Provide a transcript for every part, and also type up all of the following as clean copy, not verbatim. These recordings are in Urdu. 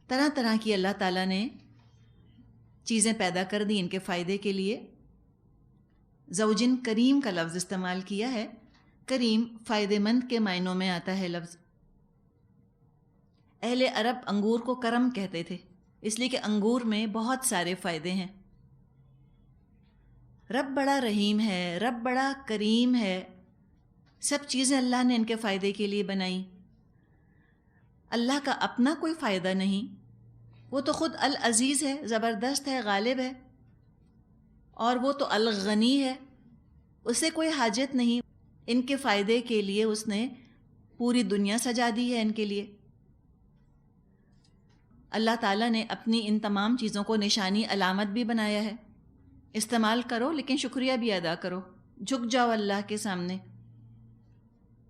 طرح طرح کی اللہ تعالیٰ نے چیزیں پیدا کر دی ان کے فائدے کے لیے. زوجن کریم کا لفظ استعمال کیا ہے. کریم فائدہ مند کے معنوں میں آتا ہے لفظ. اہل عرب انگور کو کرم کہتے تھے، اس لیے کہ انگور میں بہت سارے فائدے ہیں. رب بڑا رحیم ہے، رب بڑا کریم ہے. سب چیزیں اللہ نے ان کے فائدے کے لیے بنائیں. اللہ کا اپنا کوئی فائدہ نہیں، وہ تو خود العزیز ہے، زبردست ہے، غالب ہے. اور وہ تو الغنی ہے، اسے کوئی حاجت نہیں. ان کے فائدے کے لیے اس نے پوری دنیا سجا دی ہے ان کے لیے. اللہ تعالیٰ نے اپنی ان تمام چیزوں کو نشانی علامت بھی بنایا ہے. استعمال کرو لیکن شکریہ بھی ادا کرو، جھک جاؤ اللہ کے سامنے.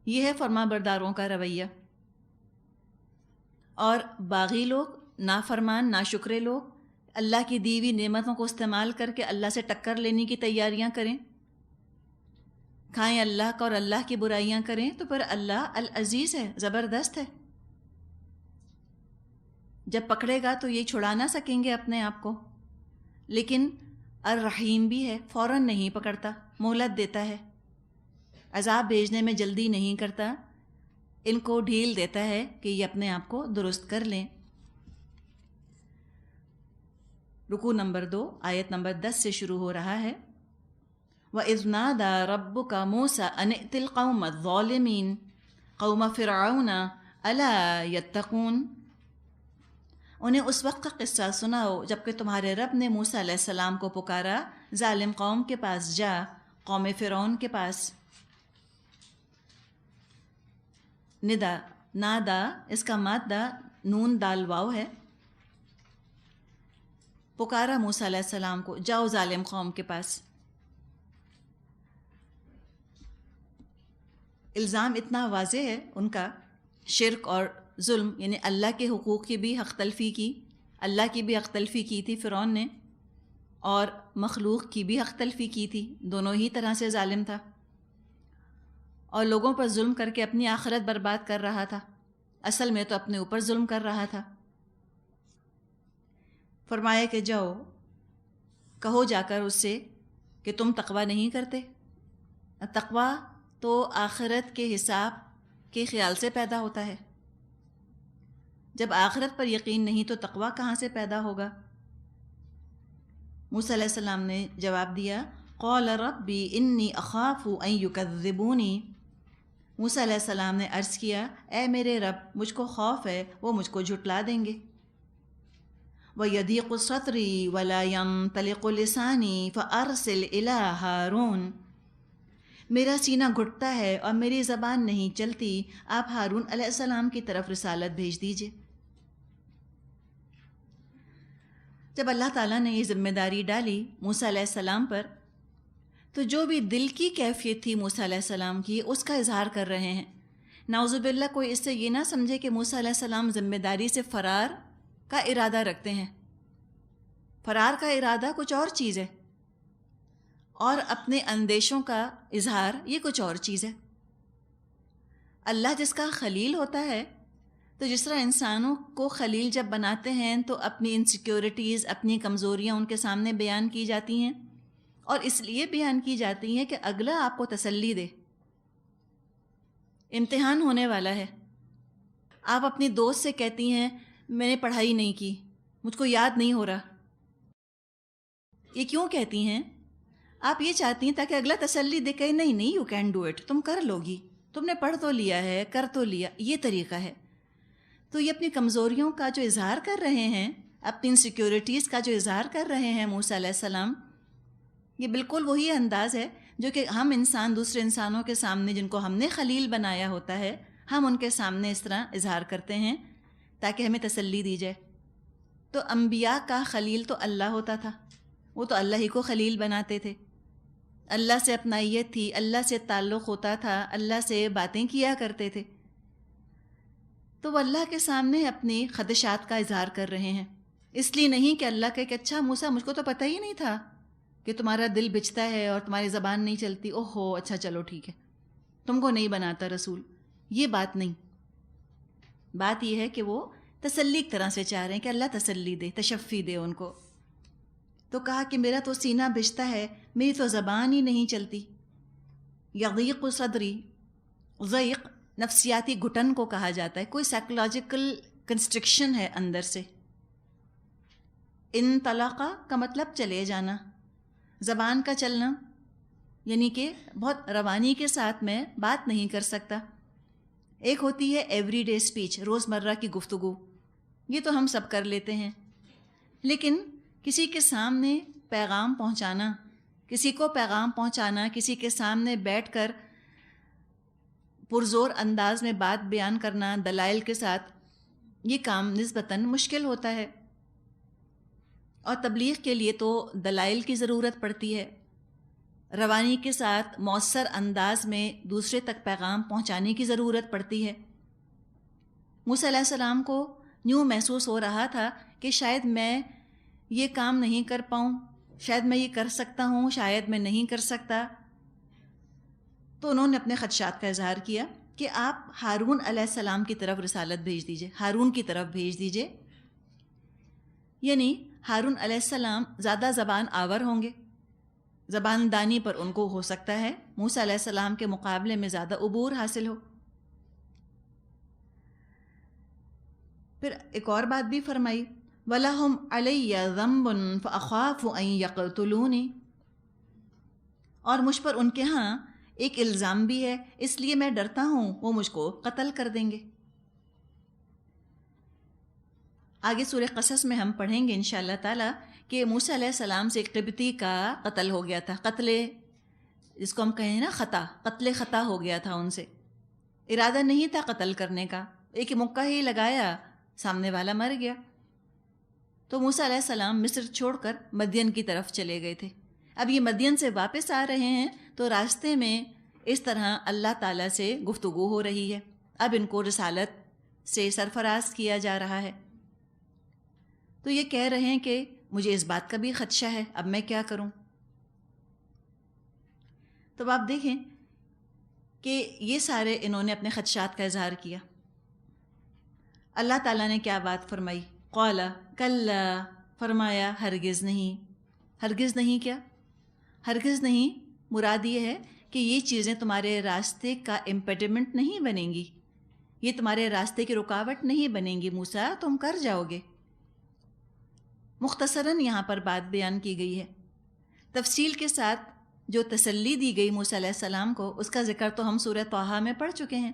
یہ ہے فرما برداروں کا رویہ. اور باغی لوگ، نافرمان ناشکرے لوگ اللہ کی دی ہوئی نعمتوں کو استعمال کر کے اللہ سے ٹکر لینے کی تیاریاں کریں، کھائیں اللہ کا اور اللہ کی برائیاں کریں، تو پھر اللہ العزیز ہے، زبردست ہے. جب پکڑے گا تو یہ چھڑا نہ سکیں گے اپنے آپ کو. لیکن الرحیم بھی ہے، فوراً نہیں پکڑتا، مہلت دیتا ہے، عذاب بھیجنے میں جلدی نہیں کرتا، ان کو ڈھیل دیتا ہے کہ یہ اپنے آپ کو درست کر لیں. رکوع نمبر 2 آیت نمبر 10 سے شروع ہو رہا ہے. وَإِذْ نَادَى رَبُّكَ مُوسَىٰ أَنِ ائْتِ الْقَوْمَ الظَّالِمِينَ قَوْمَ فِرْعَوْنَ أَلَا يَتَّقُونَ. انہیں اس وقت کا قصہ سناؤ جب کہ تمہارے رب نے موسیٰ علیہ السلام کو پکارا، ظالم قوم کے پاس جا، قوم فرعون کے پاس. ندا نادا، اس کا مادہ نون دال واو ہے. پکارا موسیٰ علیہ السلام کو، جاؤ ظالم قوم کے پاس. الزام اتنا واضح ہے ان کا، شرک اور ظلم، یعنی اللہ کے حقوق کی بھی حق تلفی کی، اللہ کی بھی حق تلفی کی تھی فرعون نے، اور مخلوق کی بھی حق تلفی کی تھی. دونوں ہی طرح سے ظالم تھا اور لوگوں پر ظلم کر کے اپنی آخرت برباد کر رہا تھا. اصل میں تو اپنے اوپر ظلم کر رہا تھا. فرمایا کہ جاؤ کہو جا کر اس سے کہ تم تقوی نہیں کرتے. تقوی تو آخرت کے حساب کے خیال سے پیدا ہوتا ہے. جب آخرت پر یقین نہیں تو تقوی کہاں سے پیدا ہوگا؟ موسیٰ علیہ السلام نے جواب دیا، قال ربی انی اخاف ان یکذبونی. موسیٰ علیہ السلام نے عرض کیا، اے میرے رب، مجھ کو خوف ہے وہ مجھ کو جھٹلا دیں گے. وَيَضِيقُ صَدْرِي وَلَا يَنطَلِقُ لِسَانِي فَأَرْسِلْ إِلَىٰ ہارون. میرا سینہ گھٹتا ہے اور میری زبان نہیں چلتی، آپ ہارون علیہ السلام کی طرف رسالت بھیج دیجئے. جب اللہ تعالیٰ نے یہ ذمہ داری ڈالی موسیٰ علیہ السلام پر، تو جو بھی دل کی کیفیت تھی موسیٰ علیہ السلام کی، اس کا اظہار کر رہے ہیں. نعوذ باللہ کوئی اس سے یہ نہ سمجھے کہ موسیٰ علیہ السلام ذمہ داری سے فرار کا ارادہ رکھتے ہیں. فرار کا ارادہ کچھ اور چیز ہے، اور اپنے اندیشوں کا اظہار یہ کچھ اور چیز ہے. اللہ جس کا خلیل ہوتا ہے، تو جس طرح انسانوں کو خلیل جب بناتے ہیں تو اپنی انسیکیورٹیز، اپنی کمزوریاں ان کے سامنے بیان کی جاتی ہیں، اور اس لیے بیان کی جاتی ہیں کہ اگلا آپ کو تسلی دے. امتحان ہونے والا ہے. آپ اپنی دوست سے کہتی ہیں میں نے پڑھائی نہیں کی، مجھ کو یاد نہیں ہو رہا. یہ کیوں کہتی ہیں؟ آپ یہ چاہتی ہیں تاکہ اگلا تسلی دے، کہ نہیں یو کین ڈو اٹ، تم کر لو گی، تم نے پڑھ تو لیا ہے، کر تو لیا. یہ طریقہ ہے. تو یہ اپنی کمزوریوں کا جو اظہار کر رہے ہیں، اپنی انسیکیورٹیز کا جو اظہار کر رہے ہیں موسیٰ علیہ السلام، یہ بالکل وہی انداز ہے جو کہ ہم انسان دوسرے انسانوں کے سامنے، جن کو ہم نے خلیل بنایا ہوتا ہے، ہم ان کے سامنے اس طرح اظہار کرتے ہیں تاکہ ہمیں تسلی دی جائے. تو انبیاء کا خلیل تو اللہ ہوتا تھا، وہ تو اللہ ہی کو خلیل بناتے تھے. اللہ سے اپنائیت تھی، اللہ سے تعلق ہوتا تھا، اللہ سے باتیں کیا کرتے تھے. تو وہ اللہ کے سامنے اپنی خدشات کا اظہار کر رہے ہیں. اس لیے نہیں کہ اللہ کہے کہ اچھا موسیٰ مجھ کو تو پتہ ہی نہیں تھا کہ تمہارا دل بچتا ہے اور تمہاری زبان نہیں چلتی، اوہو اچھا چلو ٹھیک ہے، تم کو نہیں بناتا رسول. یہ بات نہیں. بات یہ ہے کہ وہ تسلی ایک طرح سے چاہ رہے ہیں کہ اللہ تسلی دے، تشفی دے ان کو. تو کہا کہ میرا تو سینہ بجتا ہے، میری تو زبان ہی نہیں چلتی. یضیق صدری، ضیق نفسیاتی گھٹن کو کہا جاتا ہے، کوئی سائیکولوجیکل کنسٹرکشن ہے اندر سے. انطلقا کا مطلب چلے جانا، زبان کا چلنا، یعنی کہ بہت روانی کے ساتھ میں بات نہیں کر سکتا. ایک ہوتی ہے ایوری ڈے اسپیچ، روزمرہ کی گفتگو، یہ تو ہم سب کر لیتے ہیں. لیکن کسی کے سامنے پیغام پہنچانا، کسی کو پیغام پہنچانا، کسی کے سامنے بیٹھ کر پرزور انداز میں بات بیان کرنا دلائل کے ساتھ، یہ کام نسبتاً مشکل ہوتا ہے. اور تبلیغ کے لیے تو دلائل کی ضرورت پڑتی ہے، روانی کے ساتھ مؤثر انداز میں دوسرے تک پیغام پہنچانے کی ضرورت پڑتی ہے. موسیٰ علیہ السلام کو یوں محسوس ہو رہا تھا کہ شاید میں یہ کام نہیں کر پاؤں، شاید میں یہ کر سکتا ہوں، شاید میں نہیں کر سکتا. تو انہوں نے اپنے خدشات کا اظہار کیا کہ آپ ہارون علیہ السلام کی طرف رسالت بھیج دیجئے، ہارون کی طرف بھیج دیجئے. یعنی ہارون علیہ السلام زیادہ زبان آور ہوں گے، زبان دانی پر ان کو ہو سکتا ہے موسیٰ علیہ السلام کے مقابلے میں زیادہ عبور حاصل ہو. پھر ایک اور بات بھی فرمائی، وَلَهُمْ عَلَيَّ ذَنْبٌ فَأَخَافُ أَن يَقْتُلُونِ، اور مجھ پر ان کے ہاں ایک الزام بھی ہے، اس لیے میں ڈرتا ہوں وہ مجھ کو قتل کر دیں گے. آگے سورہ قصص میں ہم پڑھیں گے انشاءاللہ تعالیٰ کہ موسیٰ علیہ السلام سے ایک قبطی کا قتل ہو گیا تھا، قتل جس کو ہم کہیں نا خطا، قتل خطا ہو گیا تھا ان سے. ارادہ نہیں تھا قتل کرنے کا، ایک مکہ ہی لگایا، سامنے والا مر گیا. تو موسیٰ علیہ السلام مصر چھوڑ کر مدین کی طرف چلے گئے تھے. اب یہ مدین سے واپس آ رہے ہیں تو راستے میں اس طرح اللہ تعالیٰ سے گفتگو ہو رہی ہے. اب ان کو رسالت سے سرفراز کیا جا رہا ہے. تو یہ کہہ رہے ہیں کہ مجھے اس بات کا بھی خدشہ ہے، اب میں کیا کروں. تو آپ دیکھیں کہ یہ سارے انہوں نے اپنے خدشات کا اظہار کیا. اللہ تعالیٰ نے کیا بات فرمائی، قال کلا، فرمایا ہرگز نہیں. ہرگز نہیں کیا؟ ہرگز نہیں مراد یہ ہے کہ یہ چیزیں تمہارے راستے کا امپیڈمنٹ نہیں بنیں گی، یہ تمہارے راستے کی رکاوٹ نہیں بنیں گی موسیٰ، تم کر جاؤ گے. مختصراً یہاں پر بات بیان کی گئی ہے. تفصیل کے ساتھ جو تسلی دی گئی موسیٰ علیہ السلام کو، اس کا ذکر تو ہم سورہ طٰہٰ میں پڑھ چکے ہیں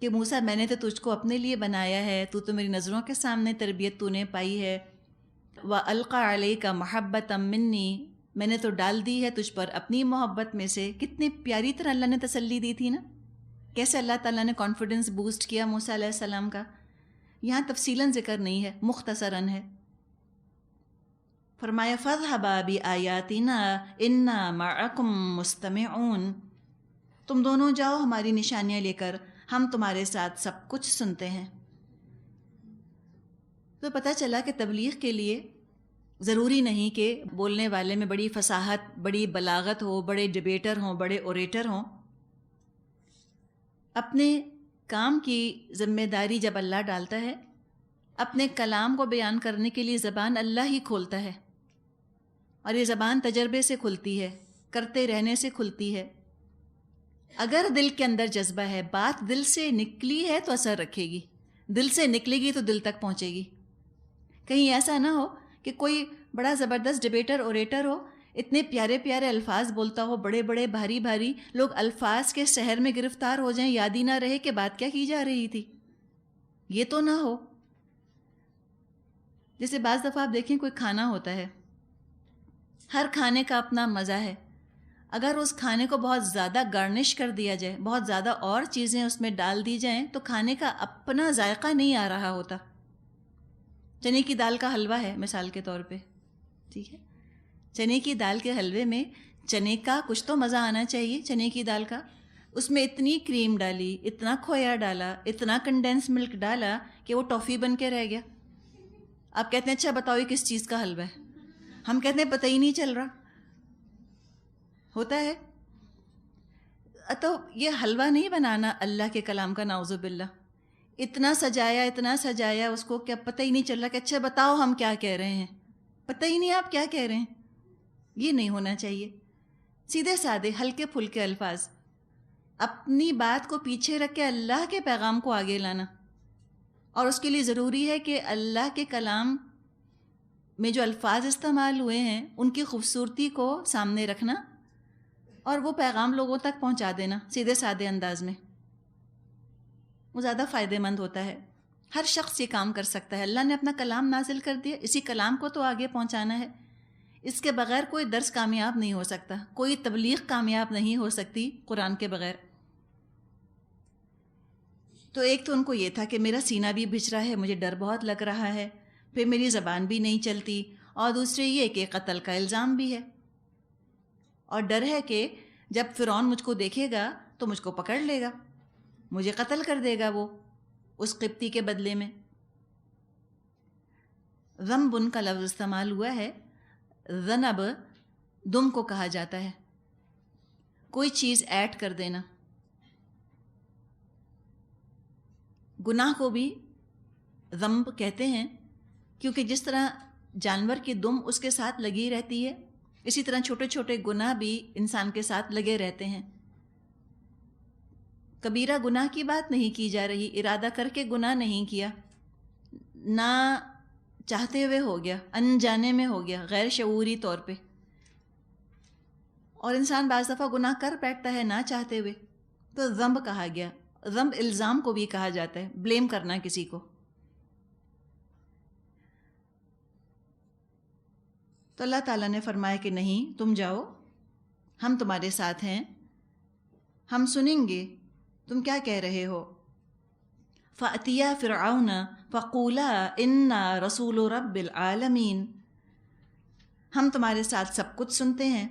کہ موسیٰ میں نے تو تجھ کو اپنے لیے بنایا ہے، تو میری نظروں کے سامنے تربیت تو نے پائی ہے. وَأَلْقَىٰ عَلَيْكَ مَحَبَّةً مِّنِّي، میں نے تو ڈال دی ہے تجھ پر اپنی محبت میں سے. کتنی پیاری طرح اللہ نے تسلی دی تھی نا، کیسے اللہ تعالیٰ نے کانفیڈنس بوسٹ کیا موسیٰ علیہ السلام کا. یہاں تفصیلاً ذکر نہیں ہے، مختصراً ہے. فرمایا فَاذْهَبَا بِآيَاتِنَا إِنَّا مَعَكُمْ مُسْتَمِعُونَ، تم دونوں جاؤ ہماری نشانیاں لے کر، ہم تمہارے ساتھ سب کچھ سنتے ہیں. تو پتہ چلا کہ تبلیغ کے لیے ضروری نہیں کہ بولنے والے میں بڑی فصاحت، بڑی بلاغت ہو، بڑے ڈبیٹر ہوں، بڑے اوریٹر ہوں. اپنے کام کی ذمہ داری جب اللہ ڈالتا ہے، اپنے کلام کو بیان کرنے کے لیے زبان اللہ ہی کھولتا ہے، اور یہ زبان تجربے سے کھلتی ہے، کرتے رہنے سے کھلتی ہے. اگر دل کے اندر جذبہ ہے، بات دل سے نکلی ہے تو اثر رکھے گی، دل سے نکلے گی تو دل تک پہنچے گی. کہیں ایسا نہ ہو کہ کوئی بڑا زبردست ڈبیٹر اوریٹر ہو، اتنے پیارے پیارے الفاظ بولتا ہو، بڑے بڑے بھاری بھاری، لوگ الفاظ کے سحر میں گرفتار ہو جائیں، یاد ہی نہ رہے کہ بات کیا کی جا رہی تھی. یہ تو نہ ہو. جیسے بعض دفعہ آپ دیکھیں کوئی کھانا ہوتا ہے، ہر کھانے کا اپنا مزہ ہے. اگر اس کھانے کو بہت زیادہ گارنش کر دیا جائے، بہت زیادہ اور چیزیں اس میں ڈال دی جائیں، تو کھانے کا اپنا ذائقہ نہیں آ رہا ہوتا. چنے کی دال کا حلوہ ہے مثال کے طور پہ، ٹھیک ہے، چنے کی دال کے حلوے میں چنے کا کچھ تو مزہ آنا چاہیے، چنے کی دال کا. اس میں اتنی کریم ڈالی، اتنا کھویا ڈالا، اتنا کنڈینس ملک ڈالا کہ وہ ٹافی بن کے رہ گیا. آپ کہتے ہیں اچھا بتاؤ یہ کس چیز کا حلوہ ہے؟ ہم کہتے ہیں پتہ ہی نہیں چل رہا. ہوتا ہے. تو یہ حلوہ نہیں بنانا اللہ کے کلام کا، نعوذ باللہ. اتنا سجایا اس کو کہ اب پتہ ہی نہیں چل رہا کہ اچھا بتاؤ ہم کیا کہہ رہے ہیں، پتہ ہی نہیں آپ کیا کہہ رہے ہیں. یہ نہیں ہونا چاہیے. سیدھے سادے ہلکے پھلکے الفاظ، اپنی بات کو پیچھے رکھ کے اللہ کے پیغام کو آگے لانا. اور اس کے لیے ضروری ہے کہ اللہ کے کلام میں جو الفاظ استعمال ہوئے ہیں ان کی خوبصورتی کو سامنے رکھنا اور وہ پیغام لوگوں تک پہنچا دینا سیدھے سادے انداز میں. وہ زیادہ فائدہ مند ہوتا ہے. ہر شخص یہ کام کر سکتا ہے. اللہ نے اپنا کلام نازل کر دیا، اسی کلام کو تو آگے پہنچانا ہے. اس کے بغیر کوئی درس کامیاب نہیں ہو سکتا، کوئی تبلیغ کامیاب نہیں ہو سکتی قرآن کے بغیر. تو ایک تو ان کو یہ تھا کہ میرا سینہ بھی بھج رہا ہے، مجھے ڈر بہت لگ رہا ہے، پھر میری زبان بھی نہیں چلتی، اور دوسرے یہ کہ قتل کا الزام بھی ہے، اور ڈر ہے کہ جب فرعون مجھ کو دیکھے گا تو مجھ کو پکڑ لے گا، مجھے قتل کر دے گا وہ اس قبطی کے بدلے میں. ذنب کا لفظ استعمال ہوا ہے. ذنب دم کو کہا جاتا ہے، کوئی چیز ایڈ کر دینا. گناہ کو بھی ذنب کہتے ہیں کیونکہ جس طرح جانور کی دم اس کے ساتھ لگی رہتی ہے، اسی طرح چھوٹے چھوٹے گناہ بھی انسان کے ساتھ لگے رہتے ہیں. کبیرہ گناہ کی بات نہیں کی جا رہی، ارادہ کر کے گناہ نہیں کیا، نہ چاہتے ہوئے ہو گیا، انجانے میں ہو گیا، غیر شعوری طور پہ. اور انسان بعض دفعہ گناہ کر بیٹھتا ہے نہ چاہتے ہوئے، تو ذنب کہا گیا. ذنب الزام کو بھی کہا جاتا ہے، بلیم کرنا کسی کو. تو اللہ تعالیٰ نے فرمایا کہ نہیں، تم جاؤ، ہم تمہارے ساتھ ہیں، ہم سنیں گے تم کیا کہہ رہے ہو. فَأْتِيَا فِرْعَوْنَ فَقُولَا إِنَّا رَسُولُ رَبِّ الْعَالَمِينَ. ہم تمہارے ساتھ سب کچھ سنتے ہیں.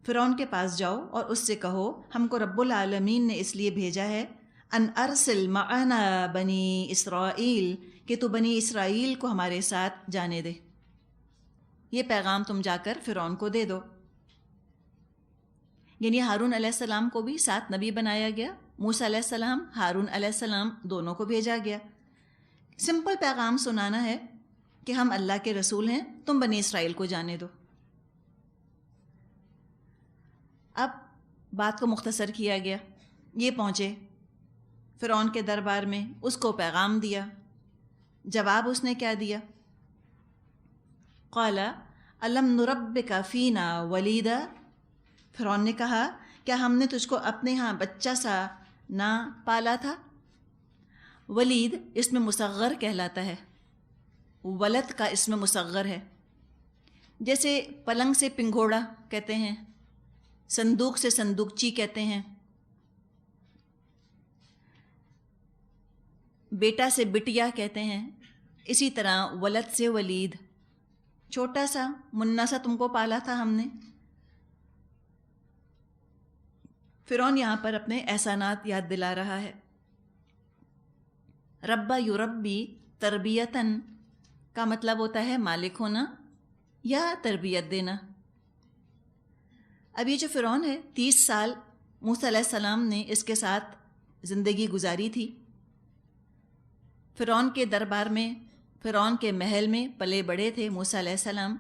فرعون کے پاس جاؤ اور اس سے کہو ہم کو رب العالمین نے اس لیے بھیجا ہے، ان ارسل معنا بنی اسرائیل، کہ تو بنی اسرائیل کو ہمارے ساتھ جانے دے. یہ پیغام تم جا کر فرعون کو دے دو. یعنی ہارون علیہ السلام کو بھی ساتھ نبی بنایا گیا، موسیٰ علیہ السلام، ہارون علیہ السلام دونوں کو بھیجا گیا. سمپل پیغام سنانا ہے کہ ہم اللہ کے رسول ہیں، تم بنی اسرائیل کو جانے دو. اب بات کو مختصر کیا گیا. یہ پہنچے فرعون کے دربار میں، اس کو پیغام دیا. جواب اس نے کیا دیا؟ قال الم نربک فینا ولیدا. فرعون نے کہا کیا ہم نے تجھ کو اپنے ہاں بچہ سا نہ پالا تھا؟ ولید اسم مصغر کہلاتا ہے، ولد کا اسم مصغر ہے. جیسے پلنگ سے پنگھوڑا کہتے ہیں، صندوق سے صندوقچی کہتے ہیں، بیٹا سے بٹیا کہتے ہیں، اسی طرح ولد سے ولید، چھوٹا سا منا سا تم کو پالا تھا ہم نے. فرعون یہاں پر اپنے احسانات یاد دلا رہا ہے. ربا یربی تربیتاً کا مطلب ہوتا ہے مالک ہونا یا تربیت دینا. اب یہ جو فرعون ہے 30 سال موسیٰ علیہ السلام نے اس کے ساتھ زندگی گزاری تھی. فرعون کے دربار میں، فرعون کے محل میں پلے بڑے تھے موسیٰ علیہ السلام.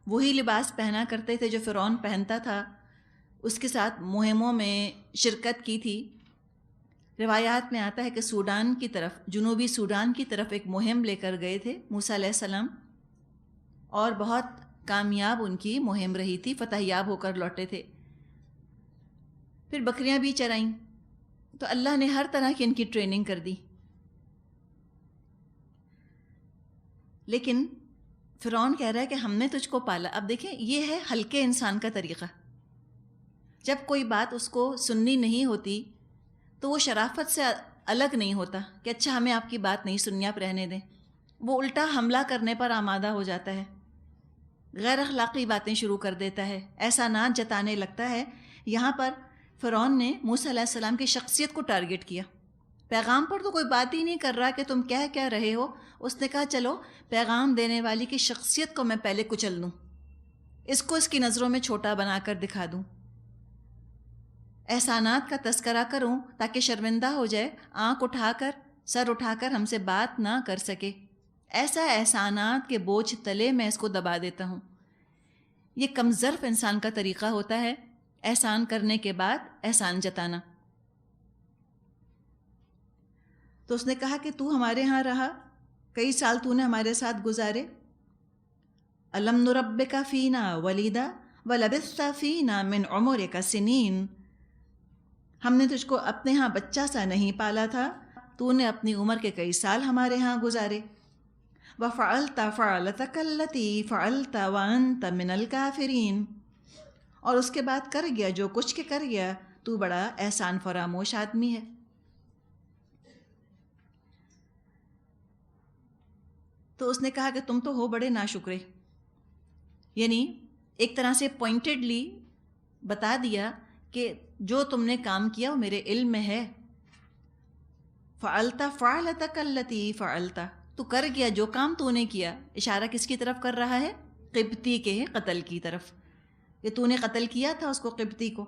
وہی لباس پہنا کرتے تھے جو فرعون پہنتا تھا، اس کے ساتھ مہموں میں شرکت کی تھی. روایات میں آتا ہے کہ سوڈان کی طرف، جنوبی سوڈان کی طرف ایک مہم لے کر گئے تھے موسیٰ علیہ السلام، اور بہت کامیاب ان کی مہم رہی تھی، فتح یاب ہو کر لوٹے تھے. پھر بکریاں بھی چرائیں، تو اللہ نے ہر طرح کی ان کی ٹریننگ کر دی. لیکن فرعون کہہ رہا ہے کہ ہم نے تجھ کو پالا. اب دیکھیں یہ ہے ہلکے انسان کا طریقہ. جب کوئی بات اس کو سننی نہیں ہوتی تو وہ شرافت سے الگ نہیں ہوتا کہ اچھا ہمیں آپ کی بات نہیں سننی، آپ رہنے دیں. وہ الٹا حملہ کرنے پر آمادہ ہو جاتا ہے، غیر اخلاقی باتیں شروع کر دیتا ہے، احسانات جتانے لگتا ہے. یہاں پر فرعون نے موسیٰ علیہ السلام کی شخصیت کو ٹارگٹ کیا. پیغام پر تو کوئی بات ہی نہیں کر رہا کہ تم کہہ رہے ہو. اس نے کہا چلو پیغام دینے والی کی شخصیت کو میں پہلے کچل دوں، اس کو اس کی نظروں میں چھوٹا بنا کر دکھا دوں. احسانات کا تذکرہ کروں تاکہ شرمندہ ہو جائے، آنکھ اٹھا کر، سر اٹھا کر ہم سے بات نہ کر سکے، ایسا احسانات کے بوجھ تلے میں اس کو دبا دیتا ہوں۔ یہ کم ظرف انسان کا طریقہ ہوتا ہے، احسان کرنے کے بعد احسان جتانا۔ تو اس نے کہا کہ تو ہمارے ہاں رہا، کئی سال تو نے ہمارے ساتھ گزارے، الم نربک فینا ولیدا ولبثت فینا من عمرک سنین، ہم نے تجھ کو اپنے ہاں بچہ سا نہیں پالا تھا، تو نے اپنی عمر کے کئی سال ہمارے ہاں گزارے۔ وَفَعَلْتَ فَعَلَتَكَ الَّتِي فَعَلْتَ وَأَنْتَ مِنَ الْكَافِرِينَ، اور اس کے بعد کر گیا جو کچھ کے کر گیا، تو بڑا احسان فراموش آدمی ہے۔ تو اس نے کہا کہ تم تو ہو بڑے ناشکرے، یعنی ایک طرح سے پوائنٹڈلی بتا دیا کہ جو تم نے کام کیا وہ میرے علم میں ہے۔ فعلت فعلتک التی فعلت، تو کر گیا جو کام تو نے کیا۔ اشارہ کس کی طرف کر رہا ہے؟ قبطی کے قتل کی طرف، کہ تو نے قتل کیا تھا اس کو، قبطی کو،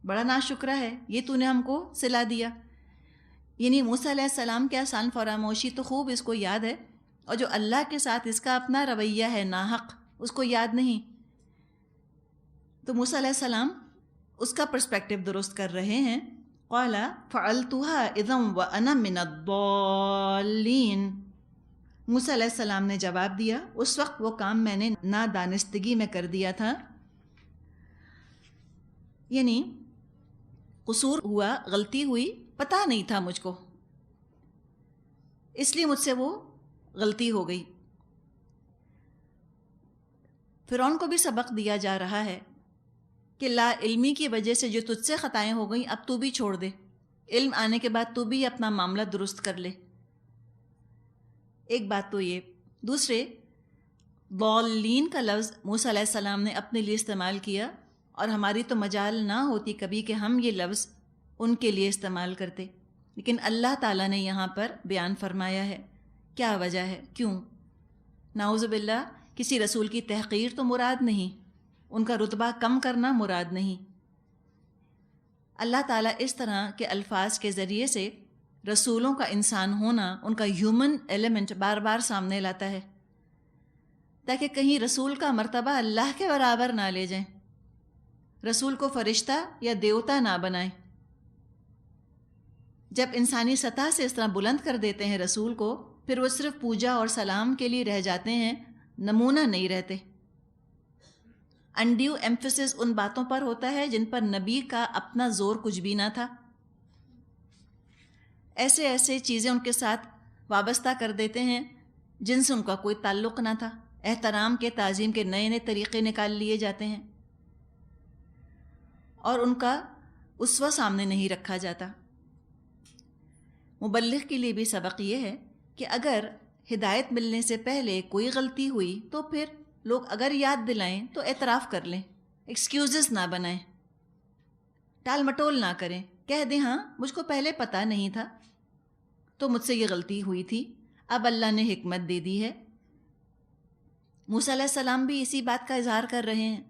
بڑا ناشکرا ہے، یہ تو نے ہم کو صلا دیا۔ یعنی موسیٰ علیہ السلام کے احسان فراموشی تو خوب اس کو یاد ہے، اور جو اللہ کے ساتھ اس کا اپنا رویہ ہے ناحق، اس کو یاد نہیں۔ تو موسیٰ علیہ السلام اس کا پرسپیکٹو درست کر رہے ہیں۔ قال فعلتها اذا وانا من الضالین، موسیٰ علیہ السلام نے جواب دیا اس وقت وہ کام میں نے نادانستگی میں کر دیا تھا، یعنی قصور ہوا، غلطی ہوئی، پتہ نہیں تھا مجھ کو، اس لیے مجھ سے وہ غلطی ہو گئی۔ فرعون کو بھی سبق دیا جا رہا ہے کہ لا علمی کی وجہ سے جو تجھ سے خطائیں ہو گئیں اب تو بھی چھوڑ دے، علم آنے کے بعد تو بھی اپنا معاملہ درست کر لے۔ ایک بات تو یہ، دوسرے ضالین کا لفظ موسیٰ علیہ السلام نے اپنے لیے استعمال کیا، اور ہماری تو مجال نہ ہوتی کبھی کہ ہم یہ لفظ ان کے لیے استعمال کرتے، لیکن اللہ تعالیٰ نے یہاں پر بیان فرمایا ہے۔ کیا وجہ ہے؟ کیوں؟ نعوذ باللہ کسی رسول کی تحقیر تو مراد نہیں، ان کا رتبہ کم کرنا مراد نہیں۔ اللہ تعالیٰ اس طرح کے الفاظ کے ذریعے سے رسولوں کا انسان ہونا، ان کا ہیومن ایلیمنٹ بار بار سامنے لاتا ہے، تاکہ کہیں رسول کا مرتبہ اللہ کے برابر نہ لے جائیں، رسول کو فرشتہ یا دیوتا نہ بنائیں۔ جب انسانی سطح سے اس طرح بلند کر دیتے ہیں رسول کو، پھر وہ صرف پوجا اور سلام کے لیے رہ جاتے ہیں، نمونہ نہیں رہتے۔ انڈیو ایمفیسس ان باتوں پر ہوتا ہے جن پر نبی کا اپنا زور کچھ بھی نہ تھا، ایسے ایسے چیزیں ان کے ساتھ وابستہ کر دیتے ہیں جن سے ان کا کوئی تعلق نہ تھا، احترام کے، تعظیم کے نئے نئے طریقے نکال لیے جاتے ہیں، اور ان کا اسوہ سامنے نہیں رکھا جاتا۔ مبلغ کے لیے بھی سبق یہ ہے کہ اگر ہدایت ملنے سے پہلے کوئی غلطی ہوئی تو پھر لوگ اگر یاد دلائیں تو اعتراف کر لیں، ایکسکیوزز نہ بنائیں، ٹال مٹول نہ کریں، کہہ دیں ہاں مجھ کو پہلے پتہ نہیں تھا تو مجھ سے یہ غلطی ہوئی تھی، اب اللہ نے حکمت دے دی ہے۔ موسیٰ علیہ السلام بھی اسی بات کا اظہار کر رہے ہیں۔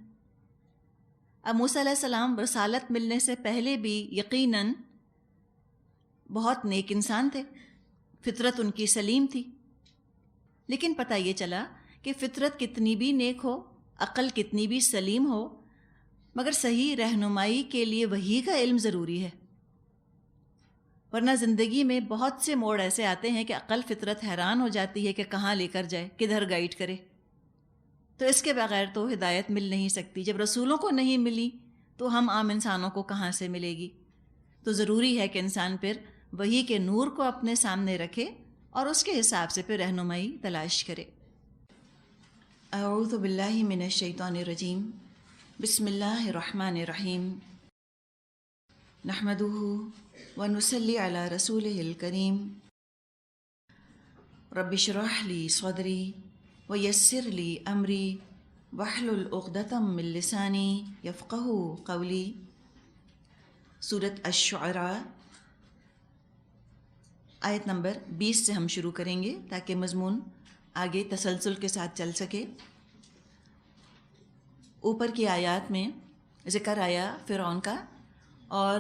اب موسیٰ علیہ السلام رسالت ملنے سے پہلے بھی یقیناً بہت نیک انسان تھے، فطرت ان کی سلیم تھی، لیکن پتہ یہ چلا کہ فطرت کتنی بھی نیک ہو، عقل کتنی بھی سلیم ہو، مگر صحیح رہنمائی کے لیے وحی کا علم ضروری ہے، ورنہ زندگی میں بہت سے موڑ ایسے آتے ہیں کہ عقل فطرت حیران ہو جاتی ہے کہ کہاں لے کر جائے، کدھر گائیڈ کرے۔ تو اس کے بغیر تو ہدایت مل نہیں سکتی۔ جب رسولوں کو نہیں ملی تو ہم عام انسانوں کو کہاں سے ملے گی؟ تو ضروری ہے کہ انسان پھر وحی کے نور کو اپنے سامنے رکھے اور اس کے حساب سے پھر رہنمائی تلاش کرے۔ اعوذ باللہ من الشیطان الرجیم، بسم اللہ الرحمن الرحیم، نحمدہ ونصلی علی رسولہ الکریم، رب اشرح لی صدری ویسر لی امری واحلل عقدۃ من لسانی یفقہوا قولی۔ سورۃ الشعراء آیت نمبر 20 سے ہم شروع کریں گے تاکہ مضمون آگے تسلسل کے ساتھ چل سکے۔ اوپر کی آیات میں ذکر آیا فرعون کا، اور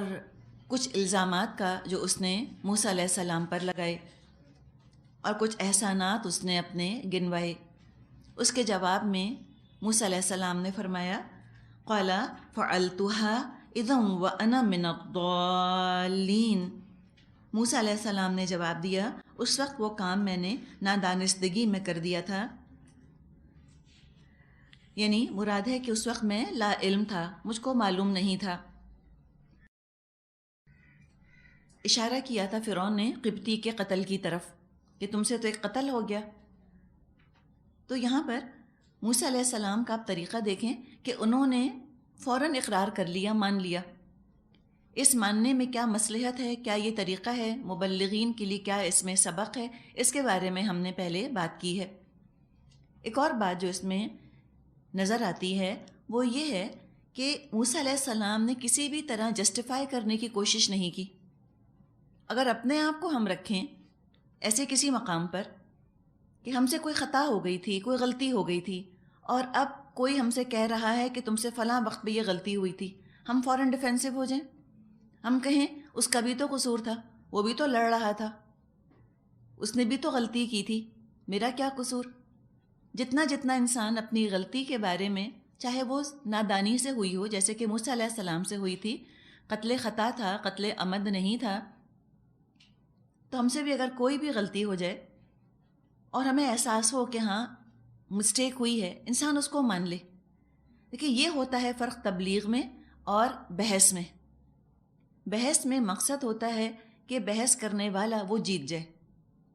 کچھ الزامات کا جو اس نے موسیٰ علیہ السلام پر لگائے اور کچھ احسانات اس نے اپنے گنوائے۔ اس کے جواب میں موسیٰ علیہ السلام نے فرمایا قال فعلتها اذا وانا من الضالین۔ موسیٰ علیہ السلام نے جواب دیا اس وقت وہ کام میں نے نادانستگی میں کر دیا تھا، یعنی مراد ہے کہ اس وقت میں لا علم تھا، مجھ کو معلوم نہیں تھا۔ اشارہ کیا تھا فرعون نے قبطی کے قتل کی طرف کہ تم سے تو ایک قتل ہو گیا۔ تو یہاں پر موسیٰ علیہ السلام کا آپ طریقہ دیکھیں کہ انہوں نے فوراً اقرار کر لیا، مان لیا۔ اس ماننے میں کیا مصلحت ہے، کیا یہ طریقہ ہے مبلغین کے لیے، کیا اس میں سبق ہے، اس کے بارے میں ہم نے پہلے بات کی ہے۔ ایک اور بات جو اس میں نظر آتی ہے وہ یہ ہے کہ موسیٰ علیہ السلام نے کسی بھی طرح جسٹیفائی کرنے کی کوشش نہیں کی۔ اگر اپنے آپ کو ہم رکھیں ایسے کسی مقام پر کہ ہم سے کوئی خطا ہو گئی تھی، کوئی غلطی ہو گئی تھی، اور اب کوئی ہم سے کہہ رہا ہے کہ تم سے فلاں وقت پہ یہ غلطی ہوئی تھی، ہم فوراً ڈیفینسو ہو جائیں، ہم کہیں اس کا بھی تو قصور تھا، وہ بھی تو لڑ رہا تھا، اس نے بھی تو غلطی کی تھی، میرا کیا قصور؟ جتنا انسان اپنی غلطی کے بارے میں، چاہے وہ نادانی سے ہوئی ہو جیسے کہ موسیٰ علیہ السلام سے ہوئی تھی، قتل خطا تھا، قتل عمد نہیں تھا، تو ہم سے بھی اگر کوئی بھی غلطی ہو جائے اور ہمیں احساس ہو کہ ہاں مسٹیک ہوئی ہے، انسان اس کو مان لے۔ دیکھیں یہ ہوتا ہے فرق تبلیغ میں اور بحث میں۔ بحث میں مقصد ہوتا ہے کہ بحث کرنے والا وہ جیت جائے،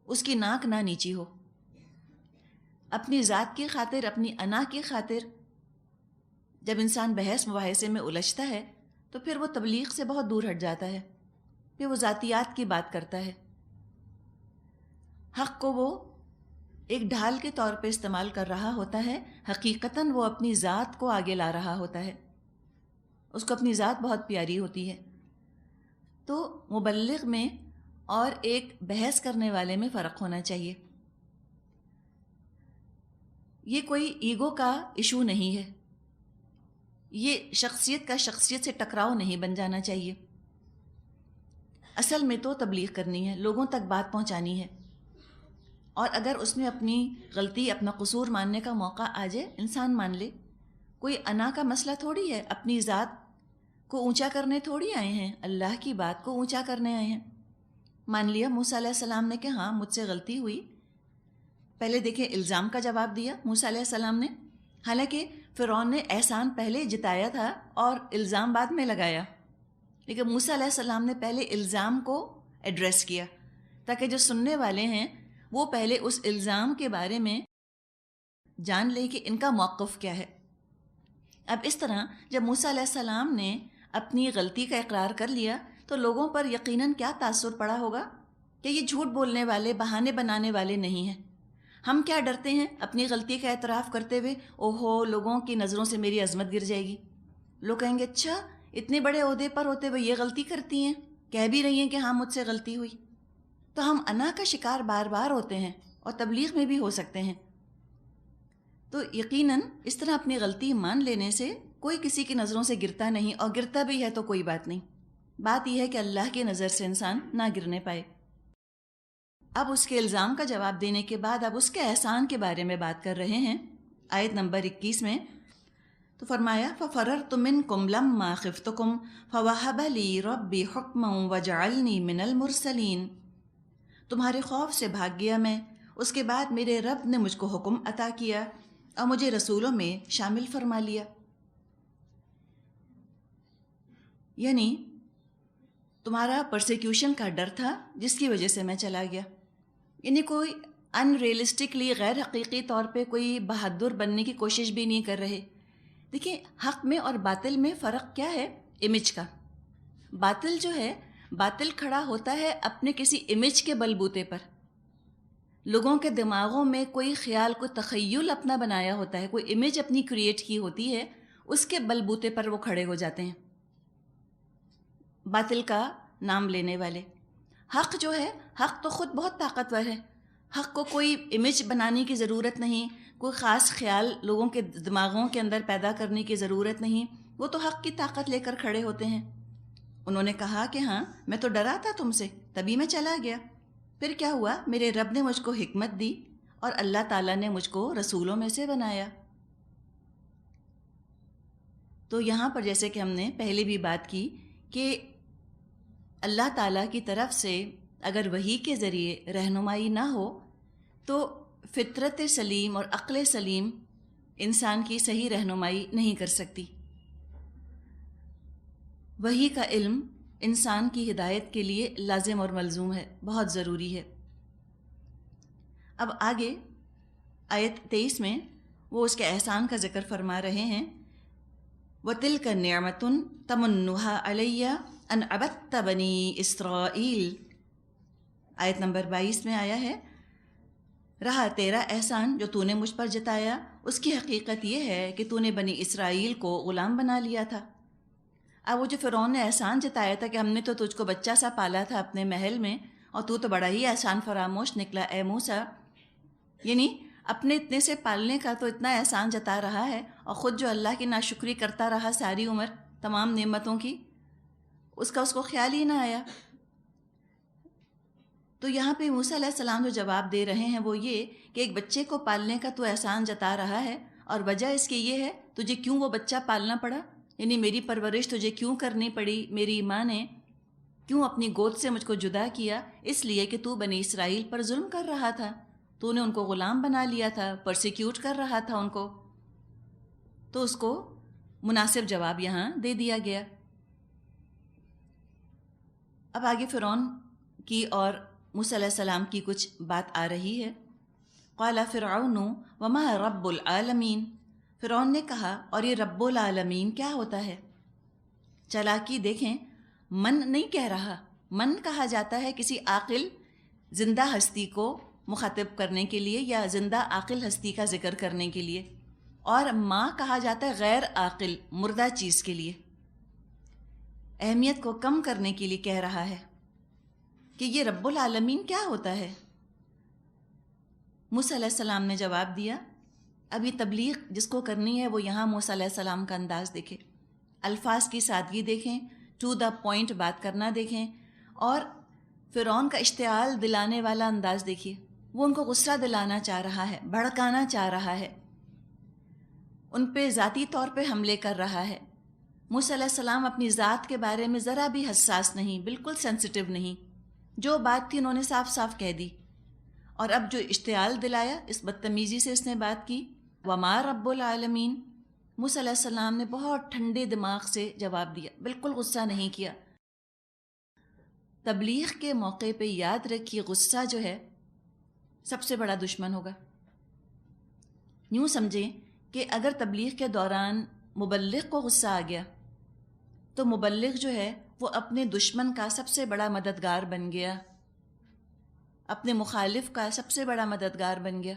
اس کی ناک نہ نیچی ہو۔ اپنی ذات کی خاطر، اپنی انا کی خاطر جب انسان بحث مباحثے میں الجھتا ہے تو پھر وہ تبلیغ سے بہت دور ہٹ جاتا ہے، پھر وہ ذاتیات کی بات کرتا ہے۔ حق کو وہ ایک ڈھال کے طور پہ استعمال کر رہا ہوتا ہے، حقیقتاً وہ اپنی ذات کو آگے لا رہا ہوتا ہے، اس کو اپنی ذات بہت پیاری ہوتی ہے۔ تو مبلغ میں اور ایک بحث کرنے والے میں فرق ہونا چاہیے۔ یہ کوئی ایگو کا ایشو نہیں ہے، یہ شخصیت کا شخصیت سے ٹکراؤ نہیں بن جانا چاہیے۔ اصل میں تو تبلیغ کرنی ہے، لوگوں تک بات پہنچانی ہے، اور اگر اس میں اپنی غلطی، اپنا قصور ماننے کا موقع آ جائے، انسان مان لے۔ کوئی انا کا مسئلہ تھوڑی ہے، اپنی ذات کو اونچا کرنے تھوڑی آئے ہیں، اللہ کی بات کو اونچا کرنے آئے ہیں۔ مان لیا موسیٰ علیہ السلام نے کہ ہاں مجھ سے غلطی ہوئی۔ پہلے دیکھیں الزام کا جواب دیا موسیٰ علیہ السلام نے، حالانکہ فرعون نے احسان پہلے جتایا تھا اور الزام بعد میں لگایا، لیکن موسیٰ علیہ السلام نے پہلے الزام کو ایڈریس کیا تاکہ جو سننے والے ہیں وہ پہلے اس الزام کے بارے میں جان لے کہ ان کا موقف کیا ہے۔ اب اس طرح جب موسیٰ علیہ السلام نے اپنی غلطی کا اقرار کر لیا تو لوگوں پر یقیناً کیا تاثر پڑا ہوگا کہ یہ جھوٹ بولنے والے، بہانے بنانے والے نہیں ہیں۔ ہم کیا ڈرتے ہیں اپنی غلطی کا اعتراف کرتے ہوئے، اوہو لوگوں کی نظروں سے میری عظمت گر جائے گی، لوگ کہیں گے اچھا اتنے بڑے عہدے پر ہوتے ہوئے یہ غلطی کرتی ہیں، کہہ بھی رہی ہیں کہ ہاں مجھ سے غلطی ہوئی۔ تو ہم انا کا شکار بار بار ہوتے ہیں اور تبلیغ میں بھی ہو سکتے ہیں۔ تو یقیناً اس طرح اپنی غلطی مان لینے سے کوئی کسی کی نظروں سے گرتا نہیں، اور گرتا بھی ہے تو کوئی بات نہیں، بات یہ ہے کہ اللہ کی نظر سے انسان نہ گرنے پائے۔ اب اس کے الزام کا جواب دینے کے بعد اب اس کے احسان کے بارے میں بات کر رہے ہیں آیت نمبر 21 میں۔ تو فرمایا فَفَرَرْتُ مِنْكُمْ لَمَّا خِفْتُكُمْ فَوَهَبَ لِي رَبِّي حُكْمًا وَجَعَلْنِي مِنَ الْمُرْسَلِينَ۔ تمہارے خوف سے بھاگ گیا میں، اس کے بعد میرے رب نے مجھ کو حکم عطا کیا اور مجھے رسولوں میں شامل فرما لیا۔ یعنی تمہارا پرسیکیوشن کا ڈر تھا جس کی وجہ سے میں چلا گیا، یعنی کوئی ان ریئلسٹکلی، غیر حقیقی طور پہ کوئی بہادر بننے کی کوشش بھی نہیں کر رہے۔ دیکھیں حق میں اور باطل میں فرق کیا ہے؟ امیج کا۔ باطل جو ہے، باطل کھڑا ہوتا ہے اپنے کسی امیج کے بلبوتے پر، لوگوں کے دماغوں میں کوئی خیال، کوئی تخیل اپنا بنایا ہوتا ہے، کوئی امیج اپنی کریٹ کی ہوتی ہے، اس کے بلبوتے پر وہ کھڑے ہو جاتے ہیں باطل کا نام لینے والے۔ حق جو ہے، حق تو خود بہت طاقتور ہے، حق کو کوئی امیج بنانے کی ضرورت نہیں، کوئی خاص خیال لوگوں کے دماغوں کے اندر پیدا کرنے کی ضرورت نہیں، وہ تو حق کی طاقت لے کر کھڑے ہوتے ہیں۔ انہوں نے کہا کہ ہاں میں تو ڈرا تھا تم سے، تبھی میں چلا گیا۔ پھر کیا ہوا، میرے رب نے مجھ کو حکمت دی اور اللہ تعالیٰ نے مجھ کو رسولوں میں سے بنایا۔ تو یہاں پر جیسے کہ ہم نے پہلے بھی بات کی کہ اللہ تعالیٰ کی طرف سے اگر وحی کے ذریعے رہنمائی نہ ہو تو فطرت سلیم اور عقل سلیم انسان کی صحیح رہنمائی نہیں کر سکتی۔ وحی کا علم انسان کی ہدایت کے لیے لازم اور ملزوم ہے، بہت ضروری ہے۔ اب آگے آیت 23 میں وہ اس کے احسان کا ذکر فرما رہے ہیں، وَتِلْكَ نِعْمَةٌ تَمُنُّهَا عَلَيَّ أَنْ عَبَدْتَ بَنِي إِسْرَائِيل۔ آیت نمبر 22 میں آیا ہے، رہا تیرا احسان جو تو نے مجھ پر جتایا، اس کی حقیقت یہ ہے کہ تو نے بنی اسرائیل کو غلام بنا لیا تھا۔ اب وہ جو فرعون نے احسان جتایا تھا کہ ہم نے تو تجھ کو بچہ سا پالا تھا اپنے محل میں اور تو بڑا ہی احسان فراموش نکلا اے موسیٰ، یعنی اپنے اتنے سے پالنے کا تو اتنا احسان جتا رہا ہے اور خود جو اللہ کی ناشکری کرتا رہا ساری عمر تمام نعمتوں کی، اس کو خیال ہی نہ آیا۔ تو یہاں پہ موسیٰ علیہ السلام جو جواب دے رہے ہیں وہ یہ کہ ایک بچے کو پالنے کا تو احسان جتا رہا ہے اور وجہ اس کی یہ ہے تجھے کیوں وہ بچہ پالنا پڑا، یعنی میری پرورش تجھے کیوں کرنی پڑی، میری ماں نے کیوں اپنی گود سے مجھ کو جدا کیا، اس لیے کہ تو بنی اسرائیل پر ظلم کر رہا تھا، تو نے ان کو غلام بنا لیا تھا، پرسیکیوٹ کر رہا تھا ان کو۔ تو اس کو مناسب جواب یہاں دے دیا گیا۔ اب آگے فرعون کی اور موسیٰ علیہ السلام کی کچھ بات آ رہی ہے۔ قال فرعون وما رب العالمین، فرعون نے کہا اور یہ رب العالمین کیا ہوتا ہے؟ چالاکی دیکھیں، من نہیں کہہ رہا، من کہا جاتا ہے کسی عاقل زندہ ہستی کو مخاطب کرنے کے لیے یا زندہ عاقل ہستی کا ذکر کرنے کے لیے، اور ماں کہا جاتا ہے غیر عاقل مردہ چیز کے لیے، اہمیت کو کم کرنے کے لیے کہہ رہا ہے کہ یہ رب العالمین کیا ہوتا ہے۔ موسیٰ علیہ السلام نے جواب دیا، اب یہ تبلیغ جس کو کرنی ہے وہ یہاں موسیٰ علیہ السلام کا انداز دیکھیں، الفاظ کی سادگی دیکھیں، ٹو دا پوائنٹ بات کرنا دیکھیں، اور فرعون کا اشتعال دلانے والا انداز دیکھیے۔ وہ ان کو غصہ دلانا چاہ رہا ہے، بھڑکانا چاہ رہا ہے، ان پہ ذاتی طور پہ حملے کر رہا ہے۔ موسیٰ علیہ السلام اپنی ذات کے بارے میں ذرا بھی حساس نہیں، بالکل سینسٹیو نہیں، جو بات تھی انہوں نے صاف صاف کہہ دی، اور اب جو اشتعال دلایا اس بدتمیزی سے اس نے بات کی، وما رب العالمین، موسیٰ علیہ السلام نے بہت ٹھنڈے دماغ سے جواب دیا، بالکل غصہ نہیں کیا۔ تبلیغ کے موقع پہ یاد رکھیے غصہ جو ہے سب سے بڑا دشمن ہوگا۔ یوں سمجھیں کہ اگر تبلیغ کے دوران مبلغ کو غصہ آ گیا تو مبلغ جو ہے وہ اپنے دشمن کا سب سے بڑا مددگار بن گیا، اپنے مخالف کا سب سے بڑا مددگار بن گیا۔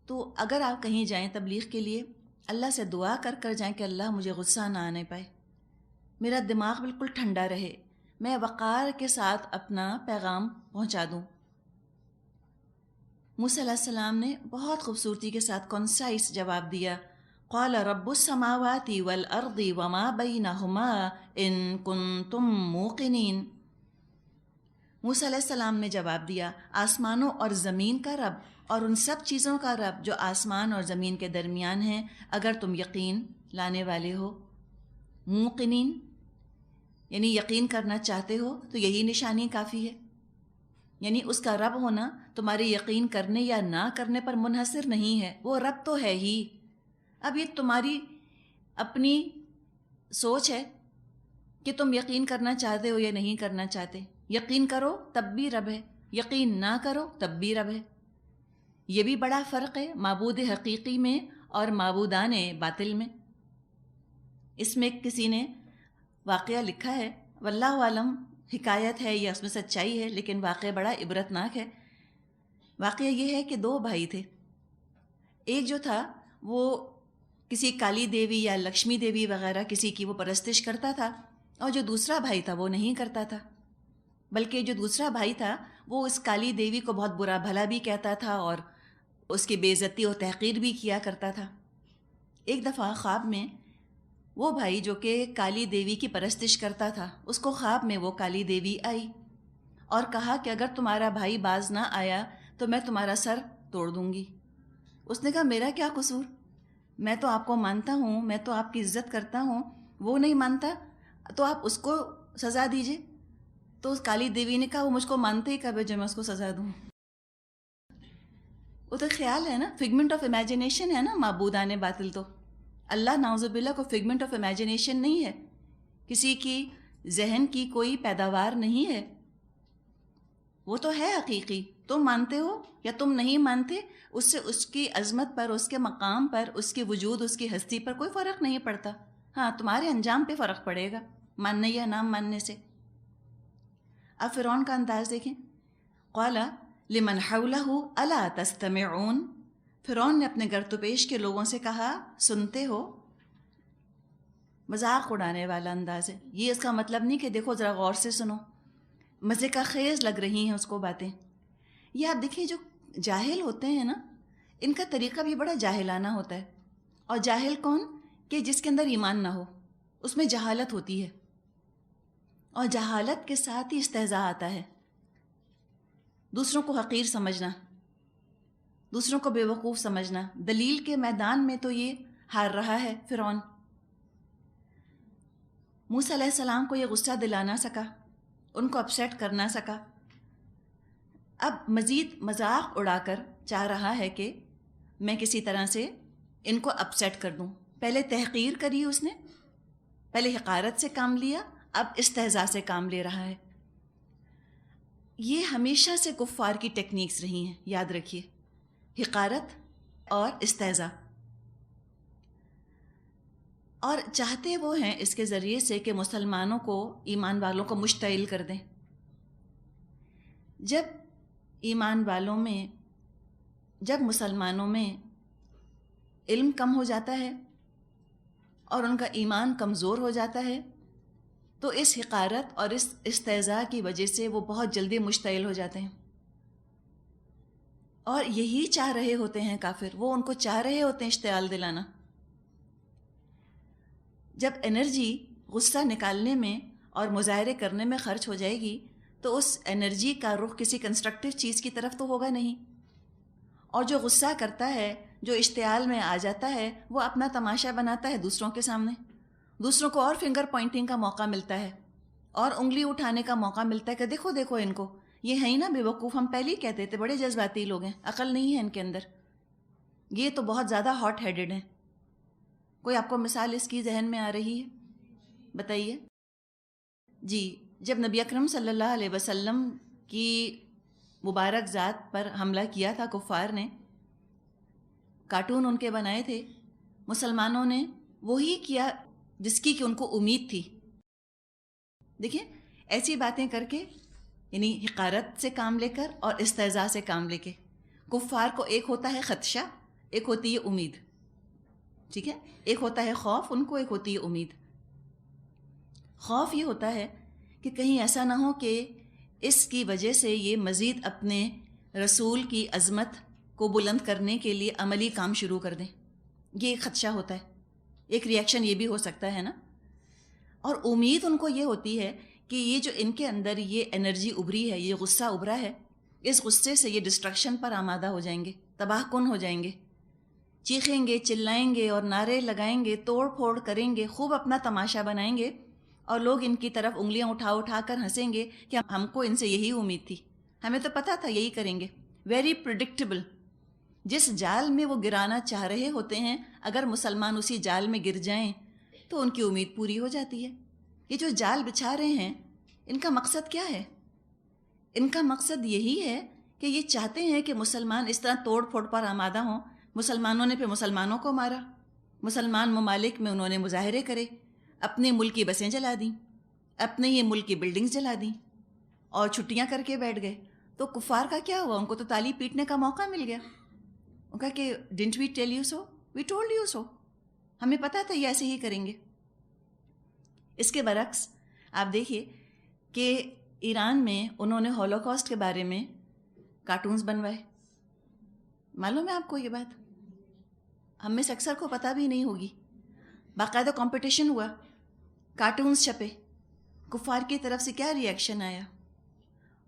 تو اگر آپ کہیں جائیں تبلیغ کے لیے، اللہ سے دعا کر کر جائیں کہ اللہ مجھے غصہ نہ آنے پائے، میرا دماغ بالکل ٹھنڈا رہے، میں وقار کے ساتھ اپنا پیغام پہنچا دوں۔ موسیٰ علیہ السلام نے بہت خوبصورتی کے ساتھ کنسائز جواب دیا، قال رب السماوات والارض وما بینہما ان کنتم موقنین۔ موسیٰ علیہ السلام نے جواب دیا، آسمانوں اور زمین کا رب اور ان سب چیزوں کا رب جو آسمان اور زمین کے درمیان ہیں، اگر تم یقین لانے والے ہو۔ موقنین یعنی یقین کرنا چاہتے ہو تو یہی نشانی کافی ہے، یعنی اس کا رب ہونا تمہارے یقین کرنے یا نہ کرنے پر منحصر نہیں ہے، وہ رب تو ہے ہی۔ اب یہ تمہاری اپنی سوچ ہے کہ تم یقین کرنا چاہتے ہو یا نہیں کرنا چاہتے، یقین کرو تب بھی رب ہے، یقین نہ کرو تب بھی رب ہے۔ یہ بھی بڑا فرق ہے معبود حقیقی میں اور معبودان باطل میں۔ اس میں کسی نے واقعہ لکھا ہے، واللہ عالم حکایت ہے یا اس میں سچائی ہے، لیکن واقعہ بڑا عبرتناک ہے۔ واقعہ یہ ہے کہ دو بھائی تھے، ایک جو تھا وہ کسی کالی دیوی یا لکشمی دیوی وغیرہ کسی کی وہ پرستش کرتا تھا، اور جو دوسرا بھائی تھا وہ نہیں کرتا تھا، بلکہ جو دوسرا بھائی تھا وہ اس کالی دیوی کو بہت برا بھلا بھی کہتا تھا اور اس کی بے عزتی و تحقیر بھی کیا کرتا تھا۔ ایک دفعہ خواب میں وہ بھائی جو کہ کالی دیوی کی پرستش کرتا تھا، اس کو خواب میں وہ کالی دیوی آئی اور کہا کہ اگر تمہارا بھائی باز نہ آیا تو میں تمہارا سر توڑ دوں گی۔ اس نے کہا میرا کیا قصور، میں تو آپ کو مانتا ہوں، میں تو آپ کی عزت کرتا ہوں، وہ نہیں مانتا تو آپ اس کو سزا دیجیے۔ تو اس کالی دیوی نے کہا وہ مجھ کو مانتے ہی کب ہے جو میں اس کو سزا دوں۔ وہ تو خیال ہے نا، فگمنٹ آف امیجنیشن ہے نا معبودان باطل تو۔ اللہ نعوذ باللہ کو فگمنٹ آف امیجنیشن نہیں ہے، کسی کی ذہن کی کوئی پیداوار نہیں ہے، وہ تو ہے حقیقی۔ تم مانتے ہو یا تم نہیں مانتے، اس سے اس کی عظمت پر، اس کے مقام پر، اس کے وجود، اس کی ہستی پر کوئی فرق نہیں پڑتا۔ ہاں تمہارے انجام پہ فرق پڑے گا، ماننے یا نہ ماننے سے۔ اب فرعون کا انداز دیکھیں، قال لمن حولہ الا تستمعون، فرعون نے اپنے گرد و پیش کے لوگوں سے کہا سنتے ہو؟ مذاق اڑانے والا انداز ہے یہ، اس کا مطلب نہیں کہ دیکھو ذرا غور سے سنو، مزے کا خیز لگ رہی ہیں اس کو باتیں۔ یہ آپ دیکھیں جو جاہل ہوتے ہیں نا، ان کا طریقہ بھی بڑا جاہلانہ ہوتا ہے۔ اور جاہل کون؟ کہ جس کے اندر ایمان نہ ہو، اس میں جہالت ہوتی ہے، اور جہالت کے ساتھ ہی استہزاء آتا ہے، دوسروں کو حقیر سمجھنا، دوسروں کو بے وقوف سمجھنا۔ دلیل کے میدان میں تو یہ ہار رہا ہے فرعون۔ موسیٰ علیہ السلام کو یہ غصہ دلا نہ سکا، ان کو اپسیٹ کر نہ سکا، اب مزید مذاق اڑا کر چاہ رہا ہے کہ میں کسی طرح سے ان کو اپسیٹ کر دوں۔ پہلے تحقیر کری اس نے، پہلے حقارت سے کام لیا، اب استہزاء سے کام لے رہا ہے۔ یہ ہمیشہ سے کفار کی ٹیکنیکس رہی ہیں، یاد رکھیے، حقارت اور استہزاء۔ اور چاہتے وہ ہیں اس کے ذریعے سے کہ مسلمانوں کو، ایمان والوں کو مشتعل کر دیں۔ جب ایمان والوں میں، جب مسلمانوں میں علم کم ہو جاتا ہے اور ان کا ایمان کمزور ہو جاتا ہے تو اس حقارت اور اس استہزاء کی وجہ سے وہ بہت جلدی مشتعل ہو جاتے ہیں، اور یہی چاہ رہے ہوتے ہیں کافر، وہ ان کو چاہ رہے ہوتے ہیں اشتعال دلانا۔ جب انرجی غصہ نکالنے میں اور مظاہرے کرنے میں خرچ ہو جائے گی تو اس انرجی کا رخ کسی کنسٹرکٹیو چیز کی طرف تو ہوگا نہیں، اور جو غصہ کرتا ہے، جو اشتعال میں آ جاتا ہے، وہ اپنا تماشا بناتا ہے دوسروں کے سامنے، دوسروں کو اور فنگر پوائنٹنگ کا موقع ملتا ہے اور انگلی اٹھانے کا موقع ملتا ہے کہ دیکھو دیکھو ان کو، یہ ہیں ہی نا بے وقوف، ہم پہلے ہی کہتے تھے بڑے جذباتی لوگ ہیں، عقل نہیں ہے ان کے اندر، یہ تو بہت زیادہ ہاٹ ہیڈڈ ہیں۔ کوئی آپ کو مثال اس کی ذہن میں آ رہی ہے؟ بتائیے۔ جی، جب نبی اکرم صلی اللہ علیہ وسلم کی مبارک ذات پر حملہ کیا تھا کفار نے، کارٹون ان کے بنائے تھے، مسلمانوں نے وہی کیا جس کی کہ ان کو امید تھی۔ دیکھیں ایسی باتیں کر کے، یعنی حقارت سے کام لے کر اور استہزاء سے کام لے کے، کفار کو ایک ہوتا ہے خدشہ، ایک ہوتی ہے امید، ٹھیک ہے، ایک ہوتا ہے خوف ان کو، ایک ہوتی ہے امید۔ خوف یہ ہوتا ہے کہ کہیں ایسا نہ ہو کہ اس کی وجہ سے یہ مزید اپنے رسول کی عظمت کو بلند کرنے کے لیے عملی کام شروع کر دیں، یہ ایک خدشہ ہوتا ہے، ایک ری ایکشن یہ بھی ہو سکتا ہے نا۔ اور امید ان کو یہ ہوتی ہے کہ یہ جو ان کے اندر یہ انرجی ابھری ہے، یہ غصہ ابھرا ہے، اس غصے سے یہ ڈسٹرکشن پر آمادہ ہو جائیں گے، تباہ کن ہو جائیں گے، چیخیں گے، چلائیں گے اور نعرے لگائیں گے، توڑ پھوڑ کریں گے، خوب اپنا تماشا بنائیں گے، اور لوگ ان کی طرف انگلیاں اٹھا اٹھا کر ہنسیں گے کہ ہم کو ان سے یہی امید تھی، ہمیں تو پتہ تھا یہی کریں گے۔ ویری پریڈکٹیبل، جس جال میں وہ گرانا چاہ رہے ہوتے ہیں اگر مسلمان اسی جال میں گر جائیں تو ان کی امید پوری ہو جاتی ہے۔ یہ جو جال بچھا رہے ہیں ان کا مقصد کیا ہے؟ ان کا مقصد یہی ہے کہ یہ چاہتے ہیں کہ مسلمان اس طرح توڑ پھوڑ پر آمادہ ہوں۔ مسلمانوں نے پھر مسلمانوں کو مارا، مسلمان ممالک میں انہوں نے مظاہرے کرے، اپنے ملک کی بسیں جلا دیں، اپنے ہی ملک کی بلڈنگز جلا دیں اور چھٹیاں کر کے بیٹھ گئے۔ تو کفار کا کیا ہوا؟ ان کو تو تالی پیٹنے کا موقع مل گیا۔ ان کا کہ didn't we tell you so, we told you so, ہمیں پتہ تھا یہ ایسے ہی کریں گے۔ اس کے برعکس آپ دیکھیے کہ ایران میں انہوں نے ہولوکاسٹ کے بارے میں کارٹونز بنوائے، معلوم ہے آپ کو یہ بات؟ ہم میں سے اکثر کو پتہ بھی نہیں ہوگی۔ باقاعدہ کمپٹیشن ہوا, کارٹونز چھپے, کفار کی طرف سے کیا ری ایکشن آیا؟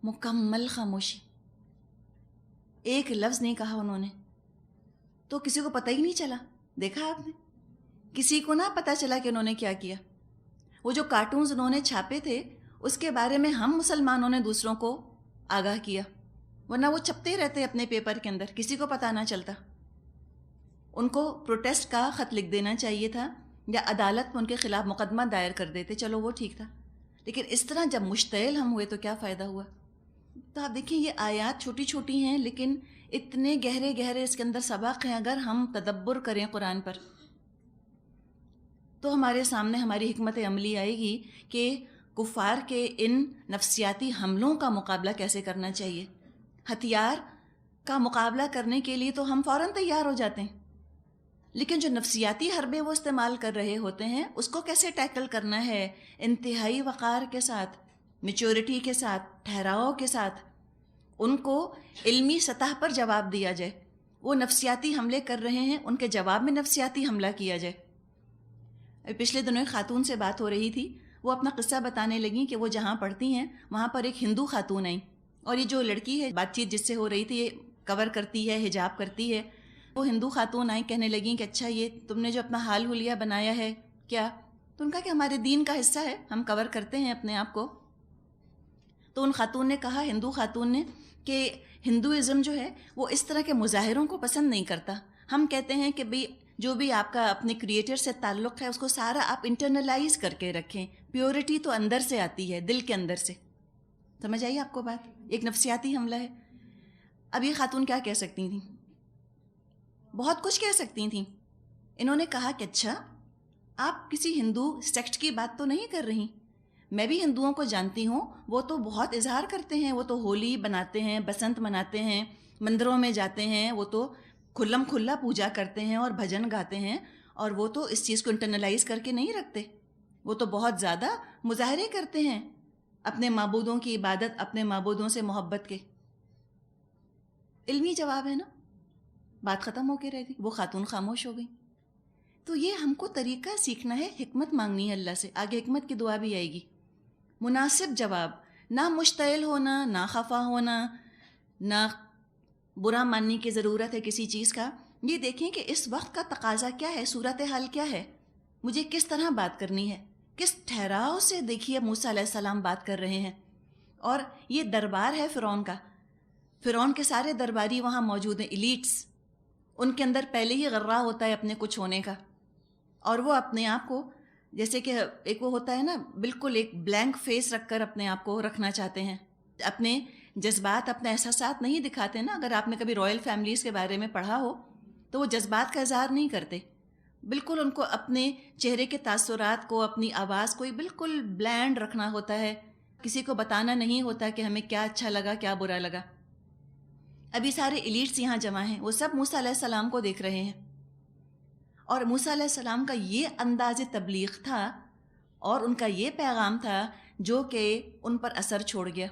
مکمل خاموشی, ایک لفظ نہیں کہا انہوں نے. تو کسی کو پتہ ہی نہیں چلا. دیکھا آپ نے, کسی کو نہ پتہ چلا کہ انہوں نے کیا کیا. وہ جو کارٹونز انہوں نے چھاپے تھے اس کے بارے میں ہم مسلمانوں نے دوسروں کو آگاہ کیا, ورنہ وہ چھپتے رہتے اپنے پیپر کے اندر, کسی کو پتہ نہ چلتا. ان کو پروٹیسٹ کا خط لکھ دینا چاہیے تھا یا عدالت میں ان کے خلاف مقدمہ دائر کر دیتے, چلو وہ ٹھیک تھا. لیکن اس طرح جب مشتعل ہم ہوئے تو کیا فائدہ ہوا؟ تو آپ دیکھیں یہ آیات چھوٹی چھوٹی ہیں لیکن اتنے گہرے گہرے اس کے اندر سبق ہیں. اگر ہم تدبر کریں قرآن پر تو ہمارے سامنے ہماری حکمت عملی آئے گی کہ کفار کے ان نفسیاتی حملوں کا مقابلہ کیسے کرنا چاہیے. ہتھیار کا مقابلہ کرنے کے لیے تو ہم فوراً تیار ہو جاتے ہیں, لیکن جو نفسیاتی حربے وہ استعمال کر رہے ہوتے ہیں اس کو کیسے ٹیکل کرنا ہے؟ انتہائی وقار کے ساتھ, میچورٹی کے ساتھ, ٹھہراؤ کے ساتھ. ان کو علمی سطح پر جواب دیا جائے. وہ نفسیاتی حملے کر رہے ہیں, ان کے جواب میں نفسیاتی حملہ کیا جائے. پچھلے دنوں ایک خاتون سے بات ہو رہی تھی, وہ اپنا قصہ بتانے لگیں کہ وہ جہاں پڑھتی ہیں وہاں پر ایک ہندو خاتون آئیں, اور یہ جو لڑکی ہے بات چیت جس سے ہو رہی تھی یہ کور کرتی ہے, حجاب کرتی ہے. وہ ہندو خاتون آئیں, کہنے لگیں کہ اچھا یہ تم نے جو اپنا حال حلیہ بنایا ہے کیا؟ تو ان کا کہ ہمارے دین کا حصہ ہے, ہم کور کرتے ہیں اپنے آپ کو. تو ان خاتون نے کہا, ہندو خاتون نے, کہ ہندوازم جو ہے وہ اس طرح کے مظاہروں کو پسند نہیں کرتا. ہم کہتے ہیں کہ بھئی جو بھی آپ کا اپنے کریٹر سے تعلق ہے اس کو سارا آپ انٹرنلائز کر کے رکھیں. پیورٹی تو اندر سے آتی ہے, دل کے اندر سے. سمجھ آئی آپ کو بات؟ ایک نفسیاتی حملہ ہے. اب یہ خاتون کیا کہہ سکتی تھیں؟ بہت کچھ کہہ سکتی تھیں. انہوں نے کہا کہ اچھا آپ کسی ہندو سیکٹ کی بات تو نہیں کر رہی. میں بھی ہندوؤں کو جانتی ہوں, وہ تو بہت اظہار کرتے ہیں, وہ تو ہولی بناتے ہیں, بسنت مناتے ہیں, مندروں میں جاتے ہیں, وہ تو کھلم کھلا پوجا کرتے ہیں اور بھجن گاتے ہیں, اور وہ تو اس چیز کو انٹرنلائز کر کے نہیں رکھتے. وہ تو بہت زیادہ مظاہرے کرتے ہیں اپنے معبودوں کی عبادت, اپنے معبودوں سے محبت کے. علمی جواب ہے نا, بات ختم ہو کے رہ گئی. وہ خاتون خاموش ہو گئی. تو یہ ہم کو طریقہ سیکھنا ہے, حکمت مانگنی ہے اللہ سے. آگے حکمت کی دعا بھی آئے گی. مناسب جواب, نہ مشتعل ہونا, نہ خفا ہونا, نہ برا ماننے کی ضرورت ہے کسی چیز کا. یہ دیکھیں کہ اس وقت کا تقاضا کیا ہے, صورتحال کیا ہے, مجھے کس طرح بات کرنی ہے, کس ٹھہراؤ سے دیکھیے موسیٰ علیہ السلام بات کر رہے ہیں. اور یہ دربار ہے فرعون کا. فرعون کے سارے درباری وہاں موجود ہیں, ایلیٹس. ان کے اندر پہلے ہی غرہ ہوتا ہے اپنے کچھ ہونے کا, اور وہ اپنے آپ کو جیسے کہ ایک وہ ہوتا ہے نا, بالکل ایک بلینک فیس رکھ کر اپنے آپ کو رکھنا چاہتے ہیں. اپنے جذبات, اپنے احساسات نہیں دکھاتے نا. اگر آپ نے کبھی رائل فیملیز کے بارے میں پڑھا ہو تو وہ جذبات کا اظہار نہیں کرتے. بالکل ان کو اپنے چہرے کے تاثرات کو, اپنی آواز کو بالکل بلینڈ رکھنا ہوتا ہے. کسی کو بتانا نہیں ہوتا کہ ہمیں کیا اچھا لگا, کیا برا لگا. ابھی سارے ایلیٹس یہاں جمع ہیں, وہ سب موسیٰ علیہ السلام کو دیکھ رہے ہیں. اور موسیٰ علیہ السلام کا یہ انداز تبلیغ تھا اور ان کا یہ پیغام تھا جو کہ ان پر اثر چھوڑ گیا.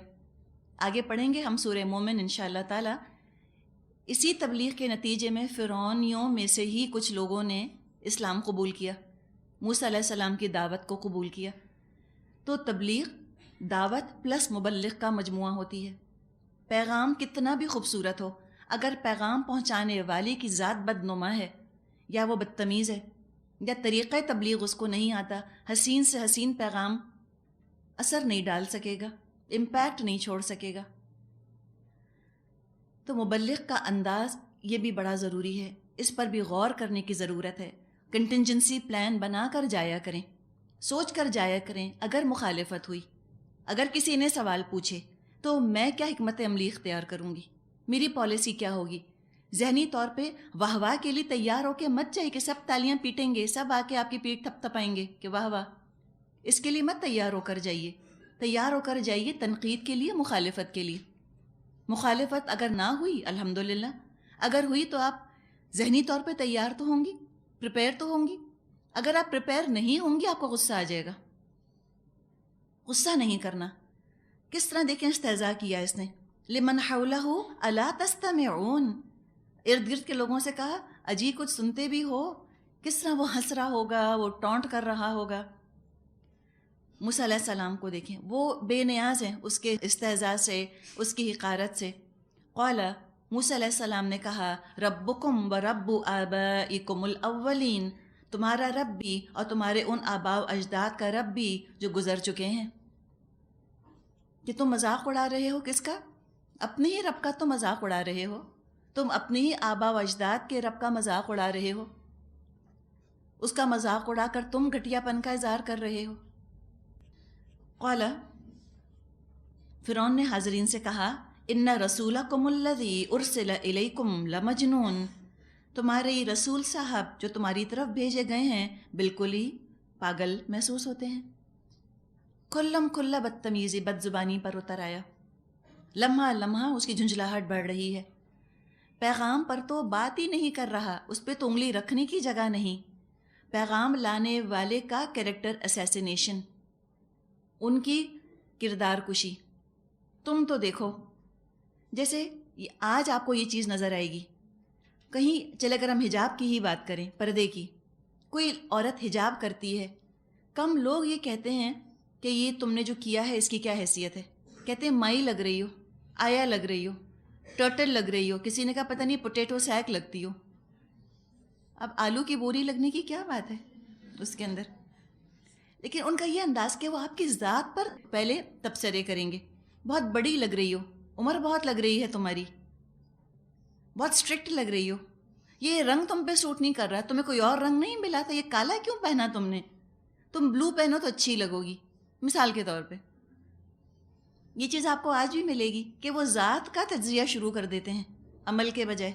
آگے پڑھیں گے ہم سورہ مومن انشاءاللہ تعالی. اسی تبلیغ کے نتیجے میں فرعونیوں میں سے ہی کچھ لوگوں نے اسلام قبول کیا, موسیٰ علیہ السلام کی دعوت کو قبول کیا. تو تبلیغ دعوت پلس مبلغ کا مجموعہ ہوتی ہے. پیغام کتنا بھی خوبصورت ہو, اگر پیغام پہنچانے والے کی ذات بدنما ہے, یا وہ بدتمیز ہے, یا طریقہ تبلیغ اس کو نہیں آتا, حسین سے حسین پیغام اثر نہیں ڈال سکے گا, امپیکٹ نہیں چھوڑ سکے گا. تو مبلغ کا انداز یہ بھی بڑا ضروری ہے, اس پر بھی غور کرنے کی ضرورت ہے. کنٹینجنسی پلان بنا کر جایا کریں, سوچ کر جایا کریں. اگر مخالفت ہوئی, اگر کسی نے سوال پوچھے تو میں کیا حکمت عملی اختیار کروں گی, میری پالیسی کیا ہوگی. ذہنی طور پہ واہ واہ کے لیے تیار ہو کے مت جائے کہ سب تالیاں پیٹیں گے, سب آ کے آپ کی پیٹھ تھپ تھپائیں گے کہ واہ واہ. اس کے لیے مت تیار ہو کر جائیے. تیار ہو کر جائیے تنقید کے لیے, مخالفت کے لیے. مخالفت اگر نہ ہوئی الحمدللہ, اگر ہوئی تو آپ ذہنی طور پہ تیار تو ہوں گی, پریپیئر تو ہوں گی. اگر آپ پریپیئر نہیں ہوں گی آپ کو غصہ آ جائے گا. غصہ نہیں کرنا. کس طرح دیکھیں استہزاء کیا اس نے. لمن حولہ الا تستمعون, ارد گرد کے لوگوں سے کہا اجی کچھ سنتے بھی ہو, کس طرح وہ ہنس رہا ہوگا، وہ ٹونٹ کر رہا ہوگا. موسیٰ علیہ السلام کو دیکھیں، وہ بے نیاز ہیں اس کے استہزاء سے، اس کی حقارت سے. قال، موسیٰ علیہ السلام نے کہا، ربکم و رب آبائکم الاولین، تمہارا رب بھی اور تمہارے ان آباء و اجداد کا رب بھی جو گزر چکے ہیں. کہ تم مذاق اڑا رہے ہو کس کا؟ اپنے ہی رب کا تو مذاق اڑا رہے ہو. تم اپنے ہی آباء و اجداد کے رب کا مذاق اڑا رہے ہو. اس کا مذاق اڑا کر تم گھٹیا پن کا اظہار کر رہے ہو. قال، فرعون نے حاضرین سے کہا، ان رسولکم الذی ارسل الیکم لمجنون، تمہارے یہ رسول صاحب جو تمہاری طرف بھیجے گئے ہیں بالکل ہی پاگل محسوس ہوتے ہیں. کلم کھلا بدتمیزی بد زبانی پر اتر آیا. لمحہ لمحہ اس کی جھنجھلاہٹ بڑھ رہی ہے. پیغام پر تو بات ہی نہیں کر رہا، اس پہ تو انگلی رکھنے کی جگہ نہیں. پیغام لانے والے کا کیریکٹر اسیسینیشن، ان کی کردار کشی. تم تو دیکھو، جیسے آج آپ کو یہ چیز نظر آئے گی کہیں. چلے اگر ہم حجاب کی ہی بات کریں، پردے کی، کوئی عورت حجاب کرتی ہے، کم لوگ یہ کہتے ہیں کہ یہ تم نے جو کیا ہے اس کی کیا حیثیت ہے. کہتے ہیں مائی لگ رہی ہو، آیا لگ رہی ہو، ٹرٹل لگ رہی ہو. کسی نے کہا پتہ نہیں پوٹیٹو سیک لگتی ہو. اب آلو کی بوری لگنے کی کیا بات ہے اس کے اندر؟ لیکن ان کا یہ انداز کہ وہ آپ کی ذات پر پہلے تبصرے کریں گے. بہت بڑی لگ رہی ہو، عمر بہت لگ رہی ہے تمہاری، بہت اسٹرکٹ لگ رہی ہو، یہ رنگ تم پہ سوٹ نہیں کر رہا، تمہیں کوئی اور رنگ نہیں ملا تھا، یہ کالا کیوں پہنا تم نے، تم بلو پہنو تو اچھی لگو گی. مثال کے طور پہ یہ چیز آپ کو آج بھی ملے گی کہ وہ ذات کا تجزیہ شروع کر دیتے ہیں عمل کے بجائے.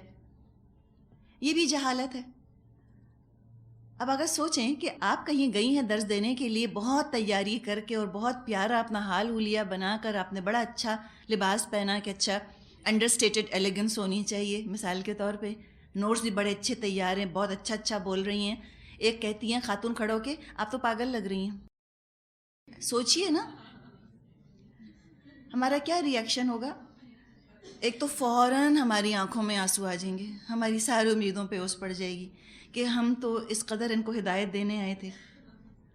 یہ بھی جہالت ہے. اب اگر سوچیں کہ آپ کہیں گئی ہیں درس دینے کے لیے، بہت تیاری کر کے اور بہت پیارا اپنا حال حلیہ بنا کر، آپ نے بڑا اچھا لباس پہنا کہ اچھا انڈر اسٹیٹڈ ایلیگنس ہونی چاہیے مثال کے طور پہ، نوٹس بھی بڑے اچھے تیار ہیں، بہت اچھا اچھا بول رہی ہیں. ایک کہتی ہیں خاتون کھڑو کے، آپ تو پاگل لگ رہی ہیں. سوچئے نا ہمارا کیا ری ایکشن ہوگا. ایک تو فوراً ہماری آنکھوں میں آنسو آ جائیں گے، ہماری ساری امیدوں پہ اوس پڑ جائے گی کہ ہم تو اس قدر ان کو ہدایت دینے آئے تھے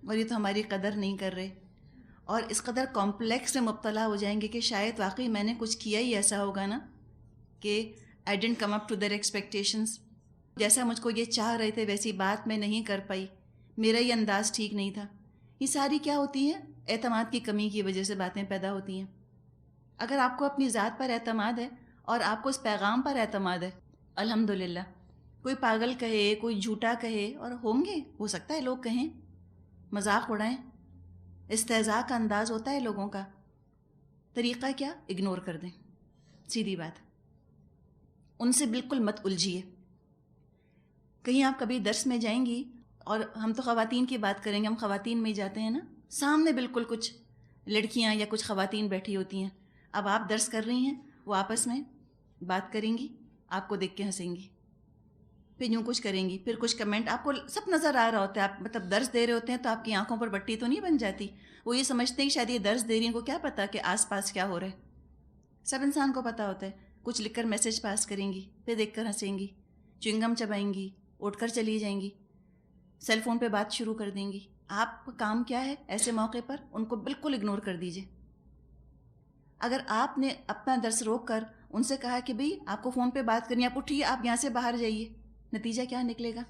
اور یہ تو ہماری قدر نہیں کر رہے. اور اس قدر کمپلیکس میں مبتلا ہو جائیں گے کہ شاید واقعی میں نے کچھ کیا ہی ایسا ہوگا نا کہ I didn't come up to their expectations. جیسا مجھ کو یہ چاہ رہے تھے ویسی بات میں نہیں کر پائی، میرا یہ انداز ٹھیک نہیں تھا. یہ ساری کیا ہوتی ہیں؟ اعتماد کی کمی کی وجہ سے باتیں پیدا ہوتی ہیں. اگر آپ کو اپنی ذات پر اعتماد ہے اور آپ کو اس پیغام پر اعتماد ہے، الحمدللہ. کوئی پاگل کہے، کوئی جھوٹا کہے، اور ہوں گے، ہو سکتا ہے لوگ کہیں، مذاق اڑائیں، استہزاء کا انداز ہوتا ہے لوگوں کا. طریقہ کیا؟ اگنور کر دیں، سیدھی بات. ان سے بالکل مت الجھیے. کہیں آپ کبھی درس میں جائیں گی، اور ہم تو خواتین کی بات کریں گے، ہم خواتین میں ہی جاتے ہیں نا، سامنے بالکل کچھ لڑکیاں یا کچھ خواتین بیٹھی ہوتی ہیں. اب آپ درس کر رہی ہیں، وہ آپس میں بات کریں گی، آپ کو دیکھ کے ہنسیں گی، پھر یوں کچھ کریں گی، پھر کچھ کمنٹ، آپ کو سب نظر آ رہا ہوتا ہے. آپ مطلب درس دے رہے ہوتے ہیں تو آپ کی آنکھوں پر بٹی تو نہیں بن جاتی. وہ یہ سمجھتے ہیں کہ شاید یہ درس دے رہی ہیں، کو کیا پتا کہ آس پاس کیا ہو رہا ہے. سب انسان کو پتہ ہوتا ہے. کچھ لکھ کر میسج پاس کریں گی، پھر دیکھ کر ہنسیں گی، چوئنگم چبائیں گی، اٹھ کر چلی جائیں گی، سیل فون پہ بات شروع کر دیں گی. آپ کا کام کیا ہے ایسے موقع پر؟ ان کو بالکل اگنور کر دیجئے. اگر آپ نے اپنا درس روک کر ان سے کہا کہ بھئی آپ کو فون پہ بات کرنی ہے، آپ اٹھیے، آپ یہاں سے باہر جائیے، نتیجہ کیا نکلے گا؟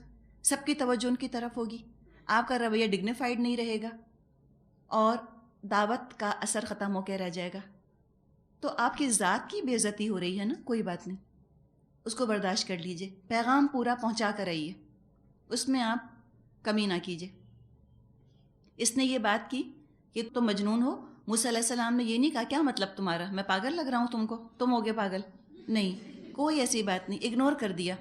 سب کی توجہ ان کی طرف ہوگی، آپ کا رویہ ڈگنیفائڈ نہیں رہے گا، اور دعوت کا اثر ختم ہو کے رہ جائے گا. تو آپ کی ذات کی بے عزتی ہو رہی ہے نا، کوئی بات نہیں، اس کو برداشت کر لیجئے. پیغام پورا پہنچا کر آئیے، اس میں آپ کمی نہ کیجئے. اس نے یہ بات کی کہ تم مجنون ہو. موسیٰ علیہ السلام نے یہ نہیں کہا کیا مطلب تمہارا، میں پاگل لگ رہا ہوں تم کو، تم ہوگے پاگل. نہیں، کوئی ایسی بات نہیں، اگنور کر دیا.